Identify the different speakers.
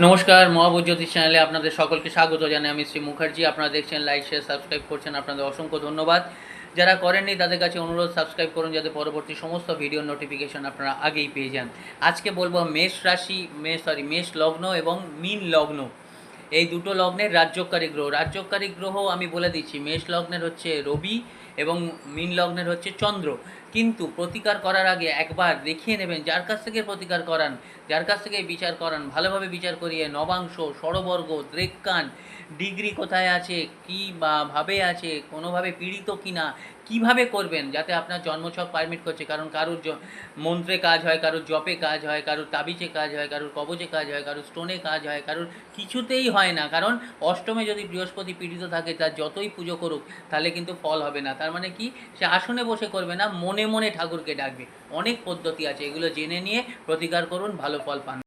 Speaker 1: নমস্কার, মহাবুদ্ধ জ্যোতিষ চ্যানেলে আপনাদের সকলকে স্বাগত জানাই। আমি শ্রী মুখার্জি। আপনারা দেখছেন, লাইক শেয়ার সাবস্ক্রাইব করছেন, আপনাদের অসংখ্য ধন্যবাদ। যারা করেননি তাদের কাছে অনুরোধ, সাবস্ক্রাইব করুন যাতে পরবর্তী সমস্ত ভিডিওর নোটিফিকেশন আপনারা আগেই পেয়ে যান। আজকে বলবো মেষ রাশি, মেষ লগ্ন এবং মীন লগ্ন, এই দুটো লগ্নের রাজ্যকারী গ্রহ আমি বলে দিচ্ছি। মেষ লগ্নের হচ্ছে রবি এবং মীন লগ্নের হচ্ছে চন্দ্র। কিন্তু প্রতিকার করার আগে একবার দেখিয়ে নেবেন, যার কাছ থেকে প্রতিকার করান, যার কাছ থেকে বিচার করান, ভালোভাবে বিচার করিয়ে নবাংশ, ষড়বর্গ, দ্রেককান, ডিগ্রি কোথায় আছে, কী বা ভাবে আছে, কোনোভাবে পীড়িত কি না, কীভাবে করবেন যাতে আপনার জন্মছক পারমিট করছে। কারণ কারুর মন্ত্রে কাজ হয়, কারুর জপে কাজ হয়, কারুর তাবিজে কাজ হয়, কারুর কবজে কাজ হয়, কারুর স্টোনে কাজ হয়, কারুর কিছুতেই হয় না। কারণ অষ্টমে যদি বৃহস্পতি পীড়িত থাকে, তার যতই পুজো করুক তাহলে কিন্তু ফল হবে না। তার মানে কি, সে আসনে বসে করবে না, মনে মনে ঠাকুরকে ডাকবে। অনেক পদ্ধতি আছে, এগুলো জেনে নিয়ে প্রতিকার করুন, ভালো ফল পান।